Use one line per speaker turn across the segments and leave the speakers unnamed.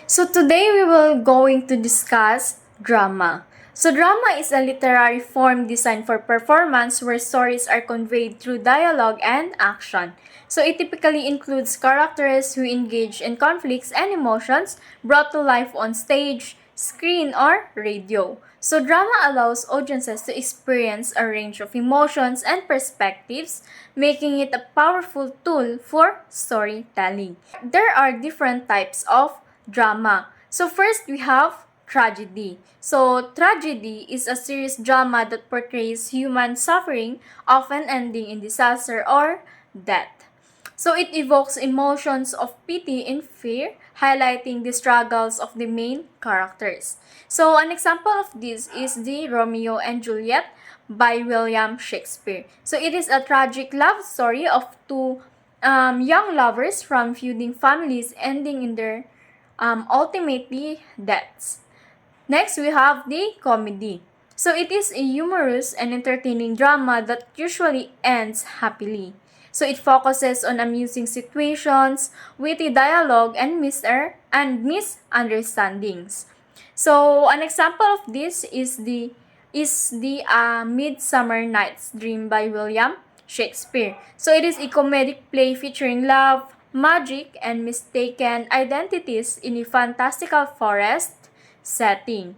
So today we will going to discuss drama. So drama is a literary form designed for performance where stories are conveyed through dialogue and action. So it typically includes characters who engage in conflicts and emotions brought to life on stage, screen, or radio. So drama allows audiences to experience a range of emotions and perspectives, making it a powerful tool for storytelling. There are different types of drama. So first we have tragedy. So tragedy is a serious drama that portrays human suffering, often ending in disaster or death. So it evokes emotions of pity and fear, highlighting the struggles of the main characters. So an example of this is the Romeo and Juliet by William Shakespeare. So it is a tragic love story of two young lovers from feuding families ending in their ultimately deaths. Next, we have the comedy. So it is a humorous and entertaining drama that usually ends happily. So it focuses on amusing situations, witty dialogue, and misunderstandings. So an example of this is the Midsummer Night's Dream by William Shakespeare. So it is a comedic play featuring love, magic, and mistaken identities in a fantastical forest setting.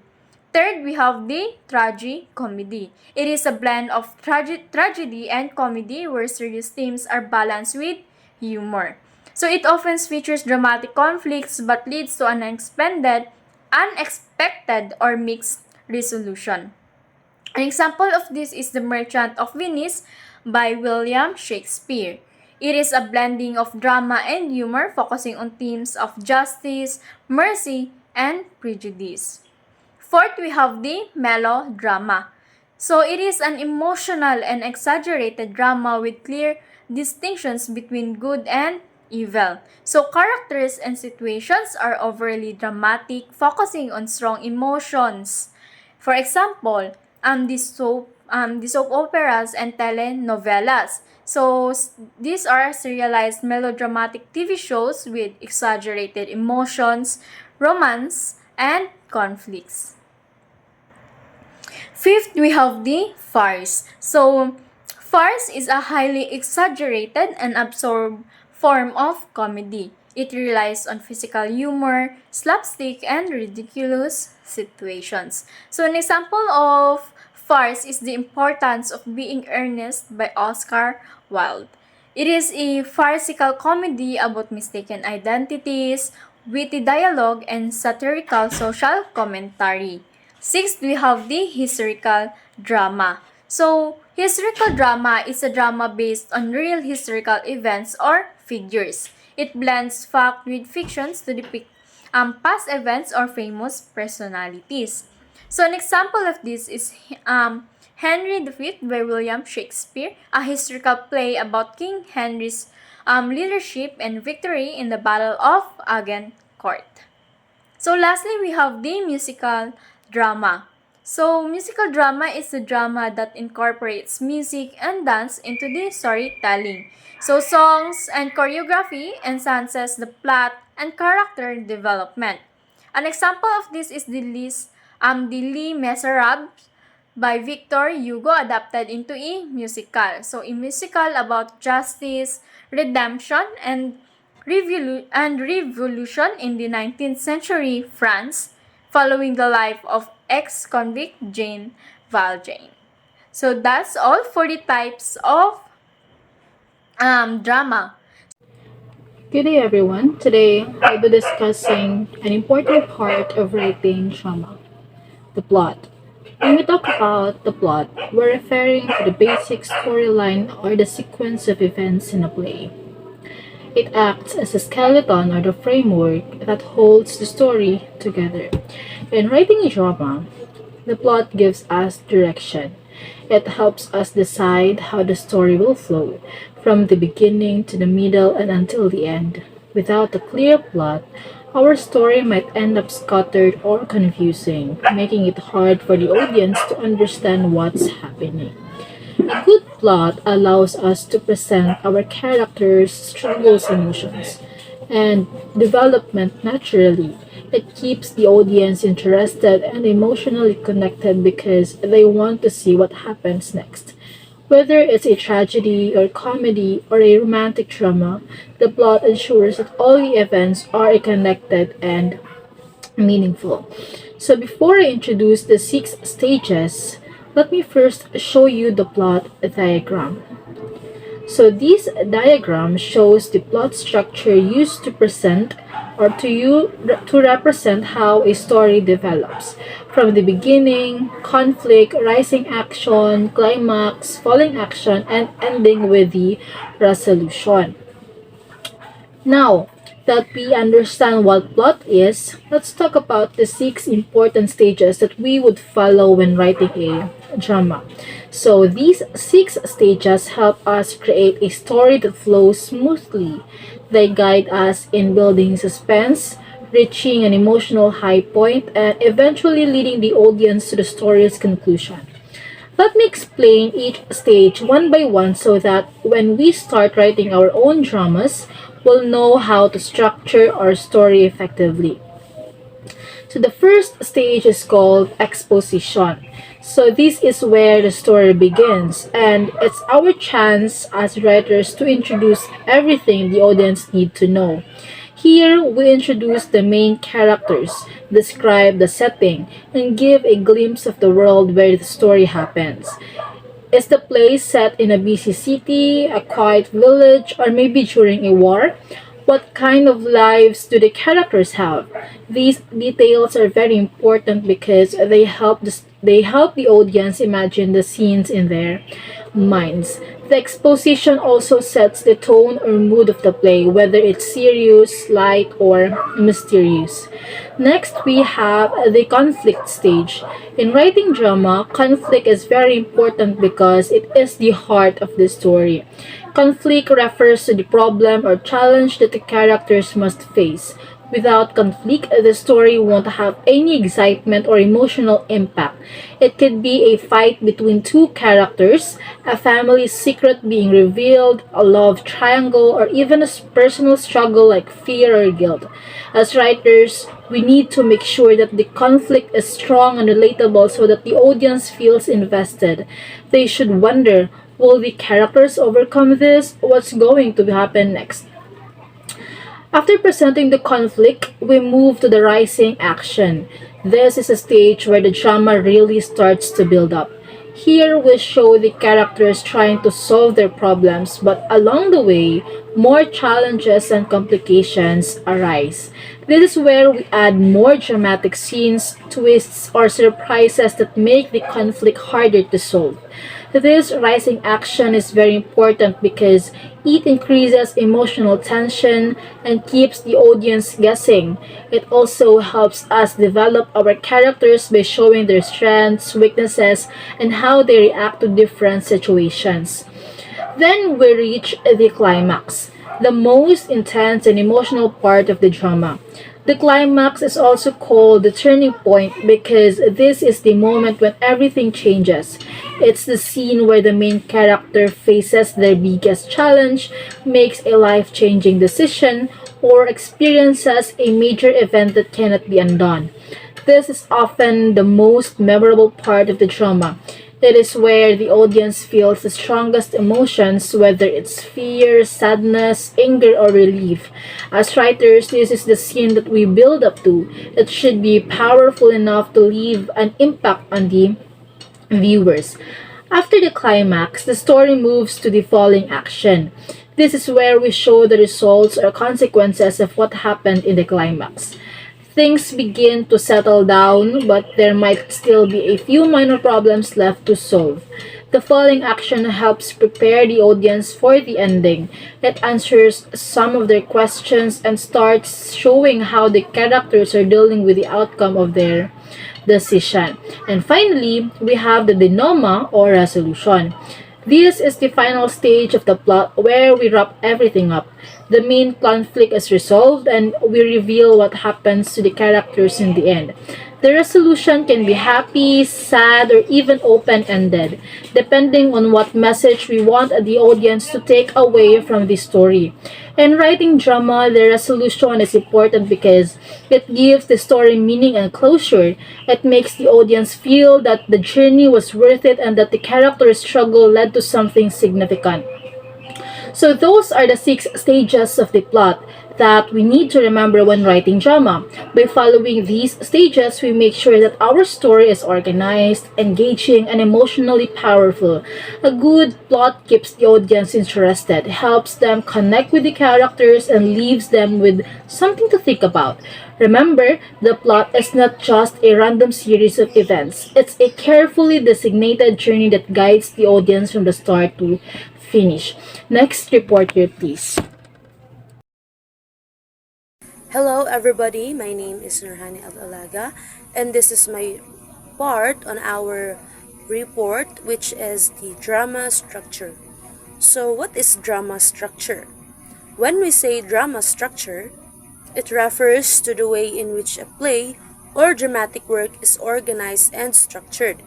Third, we have the tragicomedy. It is a blend of tragedy and comedy where serious themes are balanced with humor. So it often features dramatic conflicts but leads to unexpected or mixed resolution. An example of this is The Merchant of Venice by William Shakespeare. It is a blending of drama and humor focusing on themes of justice, mercy, and prejudice. Fourth, we have the melodrama. So it is an emotional and exaggerated drama with clear distinctions between good and evil. So characters and situations are overly dramatic, focusing on strong emotions. For example, the soap operas and telenovelas. So these are serialized melodramatic TV shows with exaggerated emotions, romance, and conflicts. Fifth, we have the farce. So, farce is a highly exaggerated and absurd form of comedy. It relies on physical humor, slapstick, and ridiculous situations. So, an example of farce is The Importance of Being Earnest by Oscar Wilde. It is a farcical comedy about mistaken identities, witty dialogue, and satirical social commentary. Sixth, we have the historical drama. So, historical drama is a drama based on real historical events or figures. It blends fact with fictions to depict past events or famous personalities. So, an example of this is Henry V by William Shakespeare, a historical play about King Henry's leadership and victory in the Battle of Agincourt. So lastly, we have the musical drama. So musical drama is a drama that incorporates music and dance into the storytelling. So songs and choreography enhances the plot and character development. An example of this is the Les Miserables by Victor Hugo adapted into a musical. So a musical about justice, redemption, and revolution in the 19th century France, following the life of ex-convict Jane Valjean. So that's all for the types of drama.
Good day, everyone. Today, I'll be discussing an important part of writing drama, the plot. When we talk about the plot, we're referring to the basic storyline or the sequence of events in a play. It acts as a skeleton or the framework that holds the story together. In writing a drama, the plot gives us direction. It helps us decide how the story will flow, from the beginning to the middle and until the end. Without a clear plot, our story might end up scattered or confusing, making it hard for the audience to understand what's happening. A good plot allows us to present our characters' struggles and emotions, and development naturally. It keeps the audience interested and emotionally connected because they want to see what happens next. Whether it's a tragedy or comedy or a romantic drama, the plot ensures that all the events are connected and meaningful. So before I introduce the six stages, let me first show you the plot diagram. So this diagram shows the plot structure used to present or to represent how a story develops. From the beginning, conflict, rising action, climax, falling action, and ending with the resolution. Now that we understand what plot is, let's talk about the six important stages that we would follow when writing a drama. So these six stages help us create a story that flows smoothly. They guide us in building suspense, reaching an emotional high point, and eventually leading the audience to the story's conclusion. Let me explain each stage one by one so that when we start writing our own dramas, we'll know how to structure our story effectively. So the first stage is called exposition. So this is where the story begins, and it's our chance as writers to introduce everything the audience need to know. Here, we introduce the main characters, describe the setting, and give a glimpse of the world where the story happens. Is the play set in a busy city, a quiet village, or maybe during a war? What kind of lives do the characters have? These details are very important because they help the audience imagine the scenes in their minds. The exposition also sets the tone or mood of the play, whether it's serious, light, or mysterious. Next, we have the conflict stage. In writing drama, conflict is very important because it is the heart of the story. Conflict refers to the problem or challenge that the characters must face. Without conflict, the story won't have any excitement or emotional impact. It could be a fight between two characters, a family secret being revealed, a love triangle, or even a personal struggle like fear or guilt. As writers, we need to make sure that the conflict is strong and relatable so that the audience feels invested. They should wonder, will the characters overcome this? What's going to happen next? After presenting the conflict, we move to the rising action. This is a stage where the drama really starts to build up. Here we show the characters trying to solve their problems, but along the way, more challenges and complications arise. This is where we add more dramatic scenes, twists, or surprises that make the conflict harder to solve. This rising action is very important because it increases emotional tension and keeps the audience guessing. It also helps us develop our characters by showing their strengths, weaknesses, and how they react to different situations. Then we reach the climax, the most intense and emotional part of the drama. The climax is also called the turning point because this is the moment when everything changes. It's the scene where the main character faces their biggest challenge, makes a life changing decision, or experiences a major event that cannot be undone. This is often the most memorable part of the drama. It is where the audience feels the strongest emotions, whether it's fear, sadness, anger, or relief. As writers, this is the scene that we build up to. It should be powerful enough to leave an impact on the viewers. After the climax, the story moves to the falling action. This is where we show the results or consequences of what happened in the climax. Things begin to settle down, but there might still be a few minor problems left to solve. The falling action helps prepare the audience for the ending. It answers some of their questions and starts showing how the characters are dealing with the outcome of their decision. And finally, we have the denouement or resolution. This is the final stage of the plot where we wrap everything up. The main conflict is resolved, and we reveal what happens to the characters in the end. The resolution can be happy, sad, or even open ended, depending on what message we want the audience to take away from the story. In writing drama, the resolution is important because it gives the story meaning and closure. It makes the audience feel that the journey was worth it and that the character's struggle led to something significant. So those are the 6 stages of the plot that we need to remember when writing drama. By following these stages, we make sure that our story is organized, engaging, and emotionally powerful. A good plot keeps the audience interested, helps them connect with the characters, and leaves them with something to think about. Remember, the plot is not just a random series of events. It's a carefully designated journey that guides the audience from the start to finish. Next report here, please.
Hello everybody, my name is Janohan of Ilaga, and this is my part on our report, which is the drama structure. So what is drama structure? When we say drama structure, it refers to the way in which a play or dramatic work is organized and structured,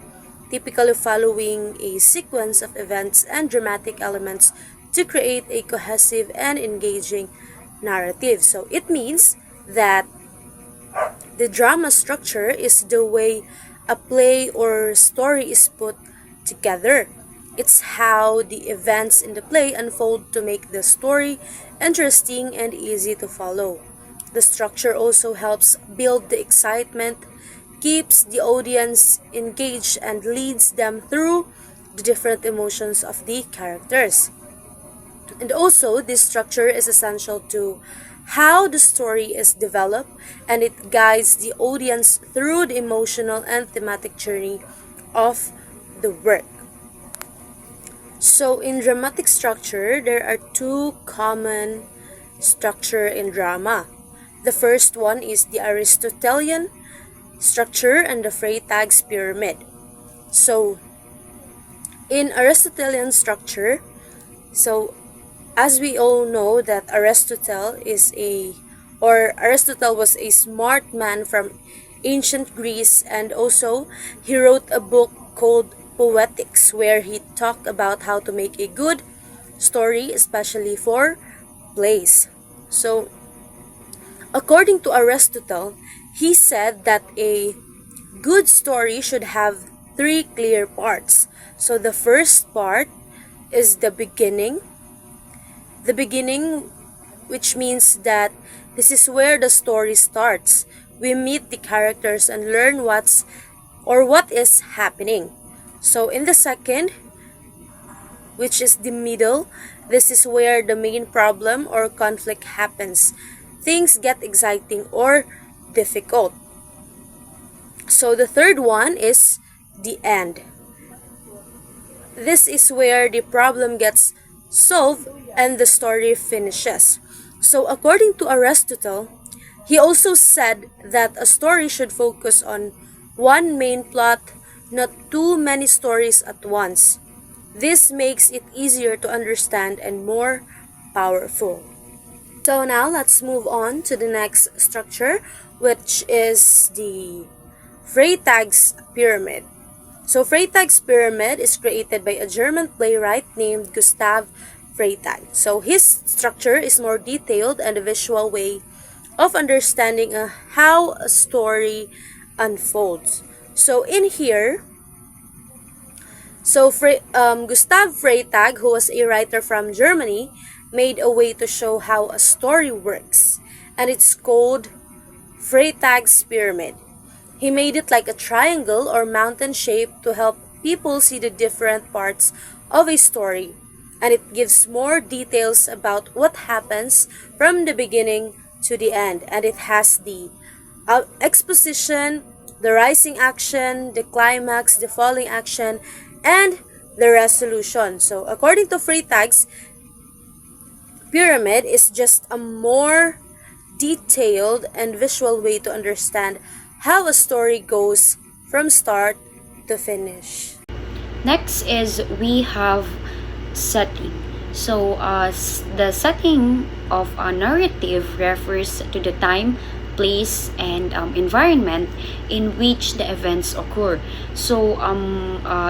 typically following a sequence of events and dramatic elements to create a cohesive and engaging narrative. So it means that the drama structure is the way a play or story is put together. It's how the events in the play unfold to make the story interesting and easy to follow. The structure also helps build the excitement, keeps the audience engaged, and leads them through the different emotions of the characters. And also, this structure is essential to how the story is developed, and it guides the audience through the emotional and thematic journey of the work. So, in dramatic structure, there are two common structure in drama. The first one is the Aristotelian structure and the Freytag's pyramid. So, in Aristotelian structure, so as we all know that Aristotle was a smart man from ancient Greece, and also he wrote a book called Poetics where he talked about how to make a good story, especially for plays. So according to Aristotle, he said that a good story should have 3 clear parts. So the first part is the beginning. The beginning, which means that this is where the story starts. We meet the characters and learn what is happening. So in the second, which is the middle, this is where the main problem or conflict happens. Things get exciting or difficult. So the third one is the end. This is where the problem gets solved and the story finishes. So according to Aristotle, he also said that a story should focus on one main plot, not too many stories at once. This makes it easier to understand and more powerful. So now let's move on to the next structure, which is the Freytag's pyramid. So Freytag's pyramid is created by a German playwright named Gustav Freytag. So his structure is more detailed and a visual way of understanding how a story unfolds. So in here, Gustav Freytag, who was a writer from Germany, made a way to show how a story works, and it's called Freytag's pyramid. He made it like a triangle or mountain shape to help people see the different parts of a story, and it gives more details about what happens from the beginning to the end, and it has the exposition, the rising action, the climax, the falling action, and the resolution. So according to Freytag's pyramid is just a more detailed and visual way to understand how a story goes from start to finish.
Next is we have setting. So, the setting of a narrative refers to the time, place, and environment in which the events occur. So,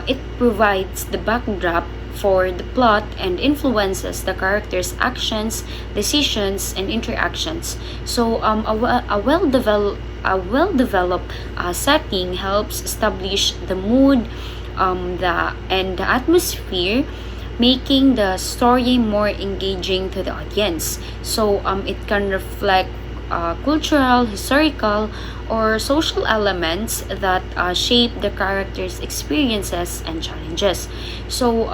it provides the backdrop for the plot and influences the characters' actions, decisions, and interactions. So, a well-developed setting helps establish the mood, the atmosphere, making the story more engaging to the audience. So it can reflect cultural, historical, or social elements that shape the characters' experiences and challenges. So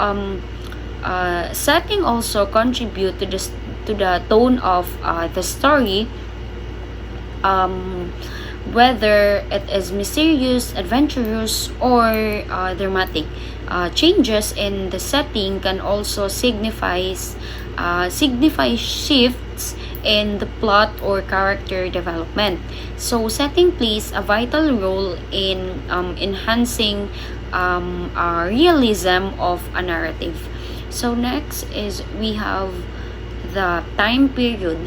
setting also contribute to the tone of the story, um, whether it is mysterious, adventurous, or dramatic. Changes in the setting can also signify shifts in the plot or character development. So, setting plays a vital role in enhancing realism of a narrative. So, next is we have the time period.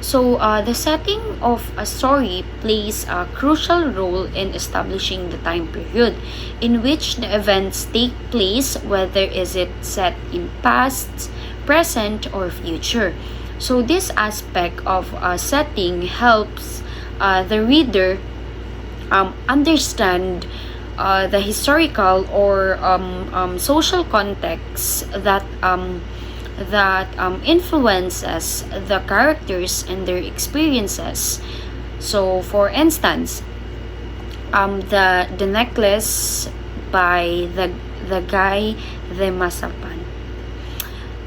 So, the setting of a story plays a crucial role in establishing the time period in which the events take place, whether is it set in past, present, or future. So, this aspect of a setting helps the reader understand the historical or social context that influences the characters and their experiences. So, for instance, the necklace by the guy the Masapan.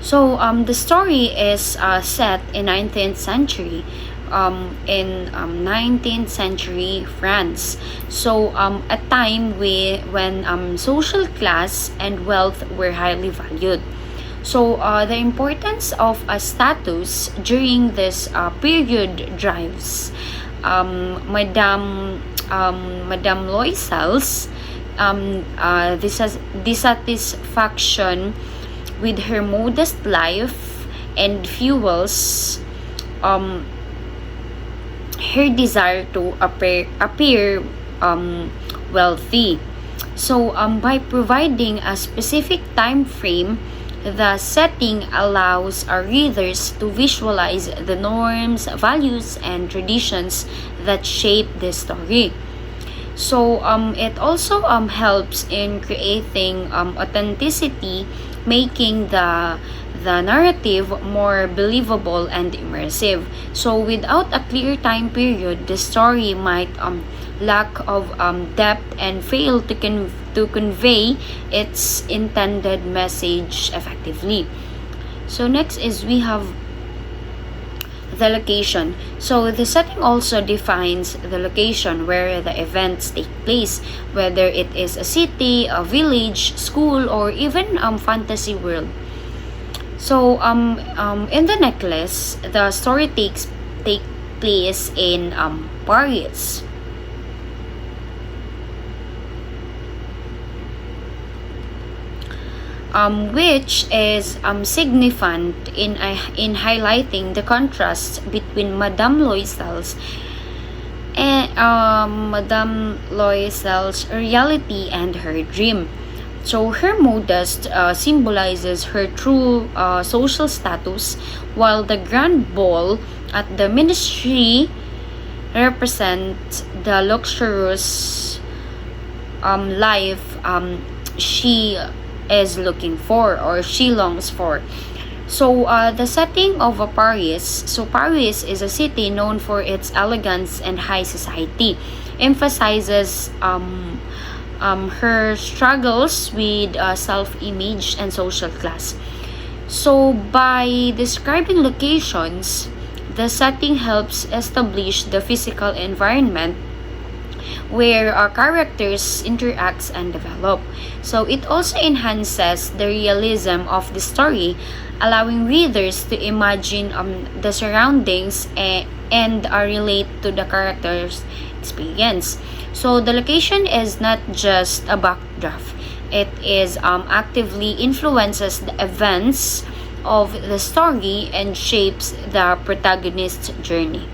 So, the story is set in 19th century. In 19th century France. So, a time when social class and wealth were highly valued. So, the importance of a status during this period drives Madame Loisel's dissatisfaction with her modest life and fuels her desire to appear wealthy. So, by providing a specific time frame, the setting allows our readers to visualize the norms, values, and traditions that shape the story. So, it also helps in creating authenticity, making the narrative more believable and immersive. So, without a clear time period, the story might lack of depth and fail to convey its intended message effectively. So, next is we have the location. So, the setting also defines the location where the events take place, whether it is a city, a village, school, or even fantasy world. So, in the necklace, the story take place in Paris. Which is significant in highlighting the contrast between Madame Loisel's reality and her dream. So her modest symbolizes her true social status, while the grand ball at the ministry represents the luxurious life she is looking for or she longs for. So, the setting of Paris. So, Paris is a city known for its elegance and high society. Emphasizes her struggles with self-image and social class. So, by describing locations, the setting helps establish the physical environment where our characters interacts and develop. So it also enhances the realism of the story, allowing readers to imagine the surroundings and relate to the characters' experience. So the location is not just a backdrop; it is actively influences the events of the story and shapes the protagonist's journey.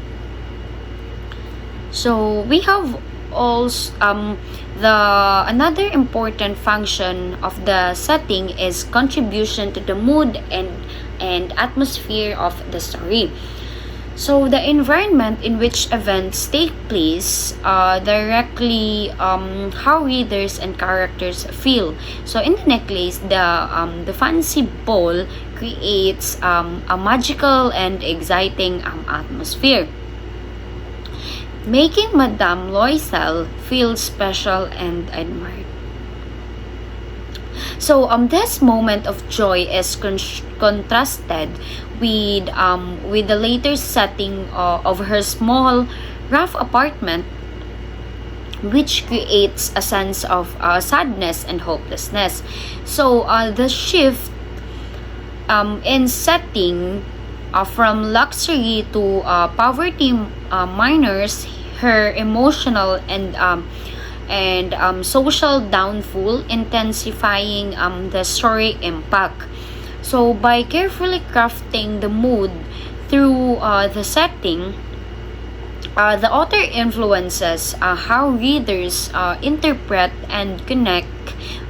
So we have also the another important function of the setting is contribution to the mood and atmosphere of the story. So the environment in which events take place directly how readers and characters feel. So in the necklace, the fancy ball creates a magical and exciting atmosphere, making Madame Loisel feel special and admired. So this moment of joy is contrasted with the later setting of her small, rough apartment, which creates a sense of sadness and hopelessness. So the shift in setting from luxury to poverty minors her emotional and social downfall, intensifying the story impact. So by carefully crafting the mood through the setting, the author influences how readers interpret and connect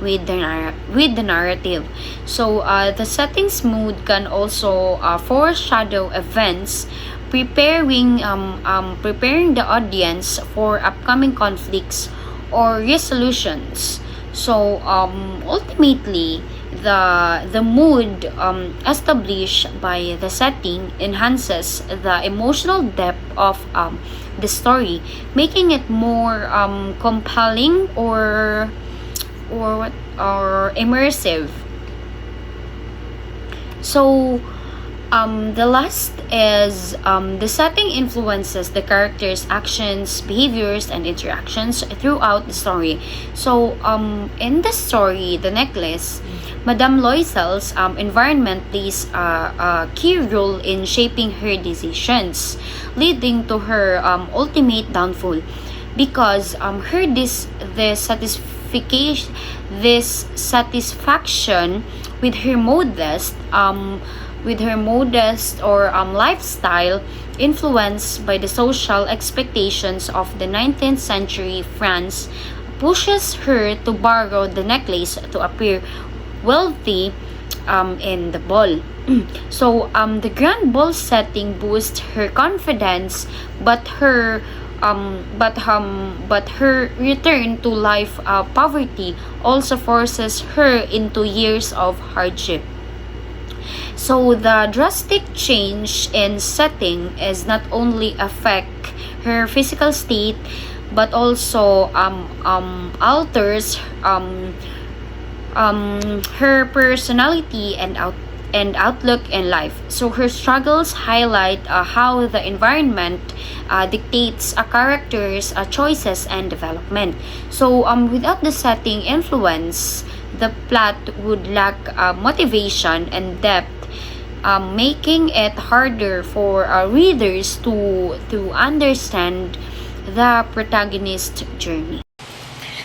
with the narrative. So the setting's mood can also foreshadow events, preparing the audience for upcoming conflicts or resolutions. So ultimately, the mood established by the setting enhances the emotional depth of the story, making it more compelling or immersive. So the last is the setting influences the characters' actions, behaviors, and interactions throughout the story. So, in the story, The Necklace, Madame Loisel's environment plays a key role in shaping her decisions, leading to her ultimate downfall. Because her this satisfaction with her modest or lifestyle, influenced by the social expectations of the 19th century France, pushes her to borrow the necklace to appear wealthy in the ball. So the grand ball setting boosts her confidence, but her return to life poverty also forces her into years of hardship. So the drastic change in setting is not only affect her physical state, but also alters her personality and outlook in life. So her struggles highlight how the environment dictates a character's choices and development. So without the setting influence, the plot would lack motivation and depth, making it harder for readers to understand the protagonist's journey.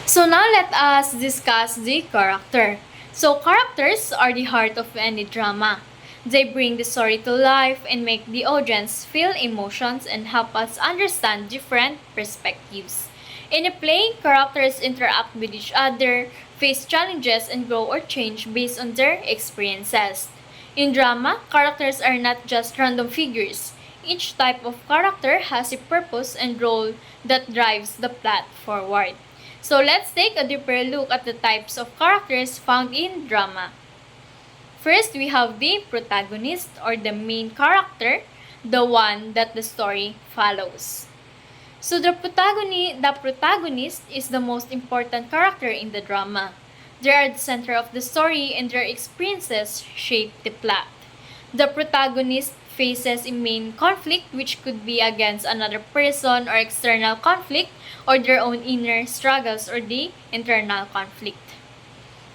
So now let us discuss the character. So characters are the heart of any drama. They bring the story to life and make the audience feel emotions and help us understand different perspectives. In a play, characters interact with each other, face challenges, and grow or change based on their experiences. In drama, characters are not just random figures. Each type of character has a purpose and role that drives the plot forward. So let's take a deeper look at the types of characters found in drama. First, we have the protagonist or the main character, the one that the story follows. So the protagonist is the most important character in the drama. They are the center of the story and their experiences shape the plot. The protagonist faces a main conflict which could be against another person or external conflict or their own inner struggles or the internal conflict.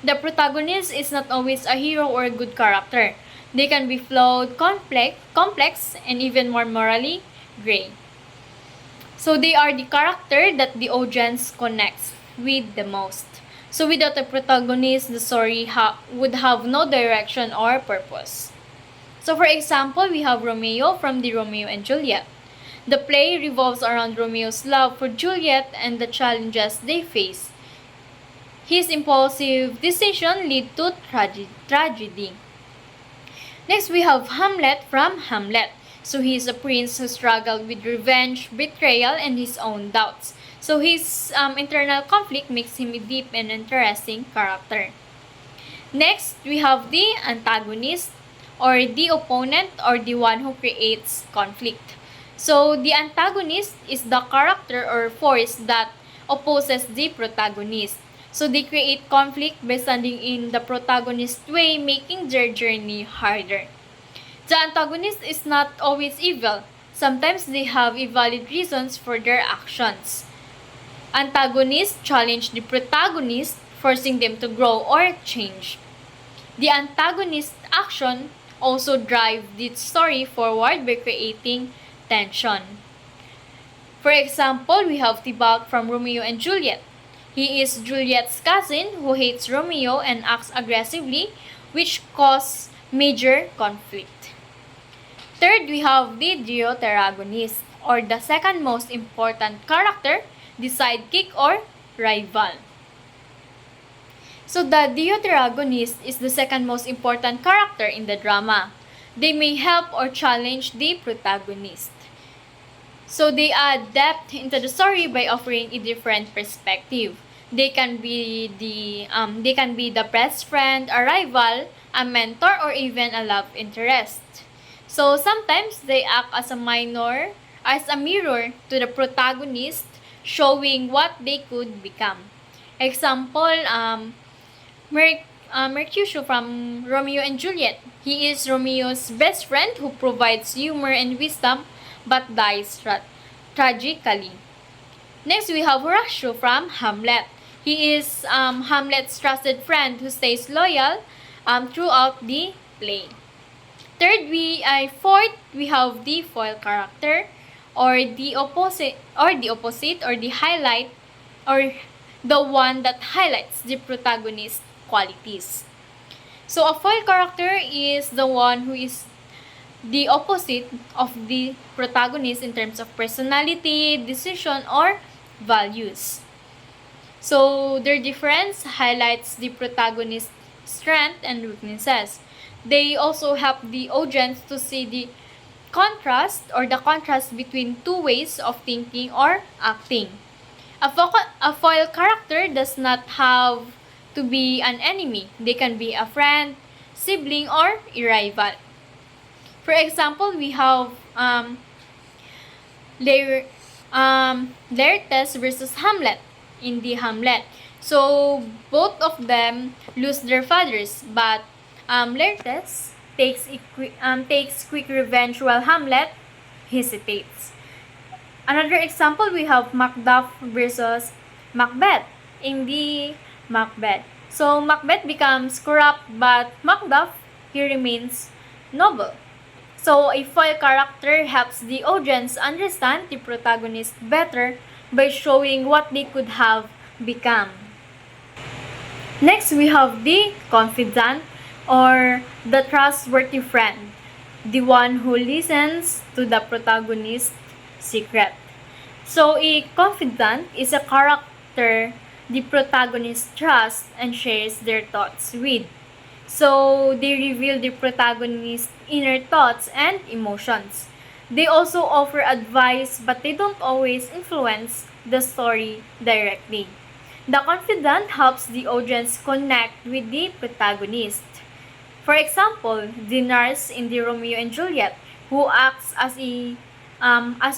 The protagonist is not always a hero or a good character. They can be flawed, complex, and even more morally gray. So they are the character that the audience connects with the most. So without a protagonist, the story would have no direction or purpose. So for example, we have Romeo from the Romeo and Juliet. The play revolves around Romeo's love for Juliet and the challenges they face. His impulsive decision lead to tragedy. Next, we have Hamlet from Hamlet. So he is a prince who struggled with revenge, betrayal, and his own doubts. So his internal conflict makes him a deep and interesting character. Next, we have the antagonist, or the opponent, or the one who creates conflict. So the antagonist is the character or force that opposes the protagonist. So they create conflict by standing in the protagonist's way, making their journey harder. The antagonist is not always evil. Sometimes they have valid reasons for their actions. Antagonists challenge the protagonist, forcing them to grow or change. The antagonist's action also drive the story forward by creating tension. For example, we have Tybalt from Romeo and Juliet. He is Juliet's cousin who hates Romeo and acts aggressively, which causes major conflict. Third, we have the deuteragonist, or the second most important character, the sidekick or rival. So the deuteragonist is the second most important character in the drama. They may help or challenge the protagonist. So they add depth into the story by offering a different perspective. They can be the best friend, a rival, a mentor, or even a love interest. So sometimes they act as a mirror to the protagonist, showing what they could become. Example, Mercutio from Romeo and Juliet. He is Romeo's best friend who provides humor and wisdom but dies tragically. Next, we have Horatio from Hamlet. He is Hamlet's trusted friend who stays loyal throughout the play. Fourth, we have the foil character, or the opposite, or the highlight, or the one that highlights the protagonist's qualities. So a foil character is the one who is the opposite of the protagonist in terms of personality, decision, or values. So their difference highlights the protagonist's strength and weaknesses. They also help the audience to see the contrast between two ways of thinking or acting. A foil character does not have to be an enemy. They can be a friend, sibling, or a rival. For example, we have Laertes versus Hamlet in the Hamlet. So both of them lose their fathers, but Laertes takes quick revenge while Hamlet hesitates. Another example, we have Macduff versus Macbeth in the Macbeth. So Macbeth becomes corrupt, but Macduff, he remains noble. So a foil character helps the audience understand the protagonist better by showing what they could have become. Next, we have the confidant, or the trustworthy friend, the one who listens to the protagonist's secret. So a confidant is a character the protagonist trusts and shares their thoughts with. So they reveal the protagonist's inner thoughts and emotions. They also offer advice, but they don't always influence the story directly. The confidant helps the audience connect with the protagonist. For example, the nurse in the Romeo and Juliet, who acts as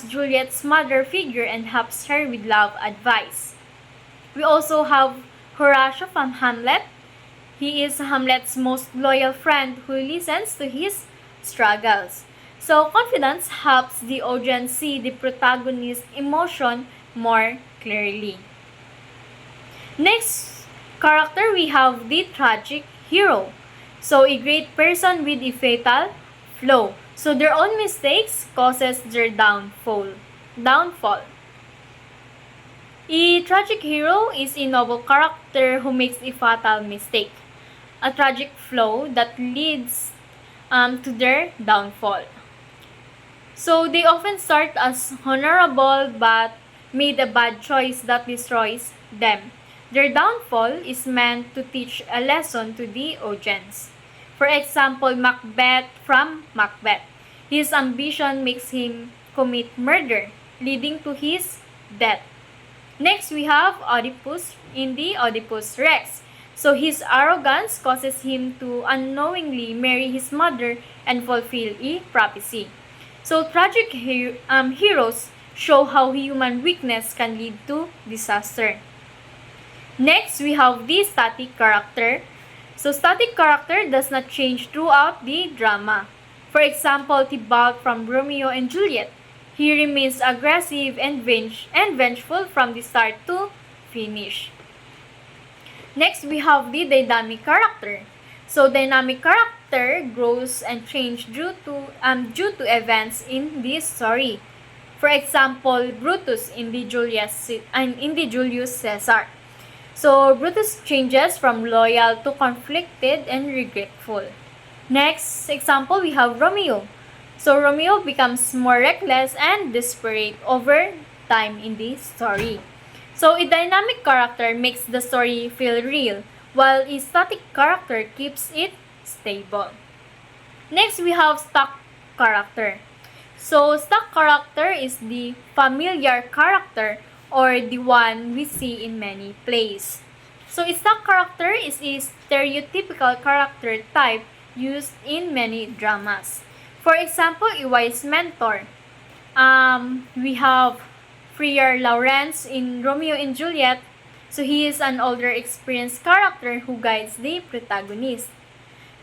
Juliet's mother figure and helps her with love advice. We also have Horatio from Hamlet. He is Hamlet's most loyal friend who listens to his struggles. So confidence helps the audience see the protagonist's emotion more clearly. Next character, we have the tragic hero. So a great person with a fatal flaw. So their own mistakes causes their downfall. A tragic hero is a noble character who makes a fatal mistake. A tragic flaw that leads to their downfall. So they often start as honorable but made a bad choice that destroys them. Their downfall is meant to teach a lesson to the audience. For example, Macbeth from Macbeth. His ambition makes him commit murder, leading to his death. Next, we have Oedipus in the Oedipus Rex. So his arrogance causes him to unknowingly marry his mother and fulfill a prophecy. So tragic heroes show how human weakness can lead to disaster. Next, we have the static character. So static character does not change throughout the drama. For example, Tybalt from Romeo and Juliet. He remains aggressive and vengeful from the start to finish. Next, we have the dynamic character. So dynamic character grows and changes due to events in this story. For example, Brutus in the Julius Caesar. So Brutus changes from loyal to conflicted and regretful. Next example, we have Romeo. So Romeo becomes more reckless and desperate over time in the story. So a dynamic character makes the story feel real, while a static character keeps it stable. Next, we have stock character. So stock character is the familiar character or the one we see in many plays. So a stock character is a stereotypical character type used in many dramas. For example, a wise mentor. We have Friar Lawrence in Romeo and Juliet. So he is an older experienced character who guides the protagonist.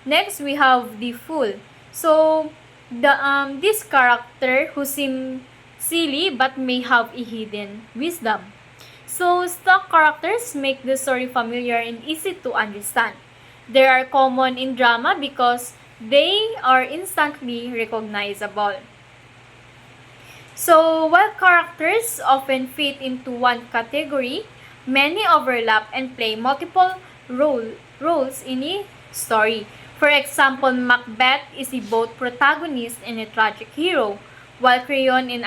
Next, we have the fool. So this character who seems silly but may have a hidden wisdom. So stock characters make the story familiar and easy to understand. They are common in drama because they are instantly recognizable. So while characters often fit into one category, many overlap and play multiple roles in a story. For example, Macbeth is both protagonist and a tragic hero, while Creon in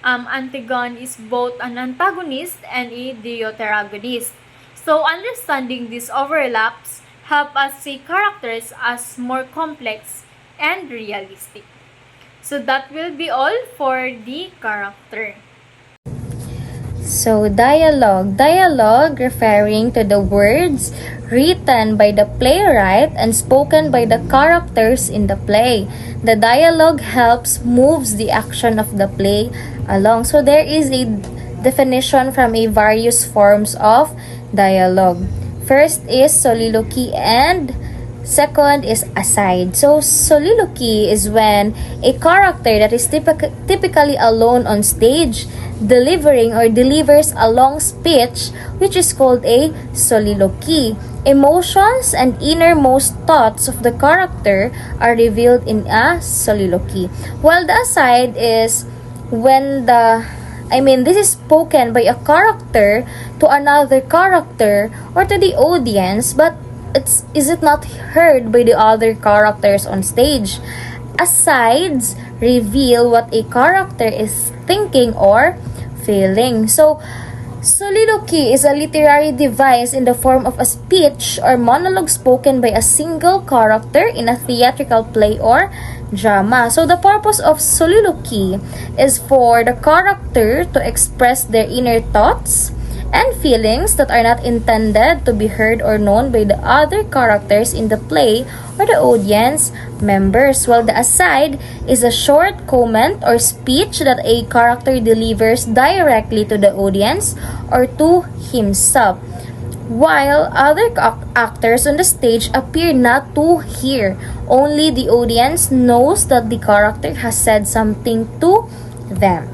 Antigone is both an antagonist and a deuteragonist. So understanding these overlaps help us see characters as more complex and realistic. So that will be all for the character.
So, dialogue. Dialogue referring to the words written by the playwright and spoken by the characters in the play. The dialogue helps moves the action of the play along. So, there is a definition from a various forms of dialogue. First is soliloquy and second is aside. So, soliloquy is when a character that is typically alone on stage delivers a long speech, which is called a soliloquy. Emotions and innermost thoughts of the character are revealed in a soliloquy. While the aside is when this is spoken by a character to another character or to the audience, but is it not heard by the other characters on stage? Asides reveal what a character is thinking or feeling. So, soliloquy is a literary device in the form of a speech or monologue spoken by a single character in a theatrical play or drama. So, the purpose of soliloquy is for the character to express their inner thoughts and feelings that are not intended to be heard or known by the other characters in the play or the audience members, while the aside is a short comment or speech that a character delivers directly to the audience or to himself, while other actors on the stage appear not to hear. Only the audience knows that the character has said something to them.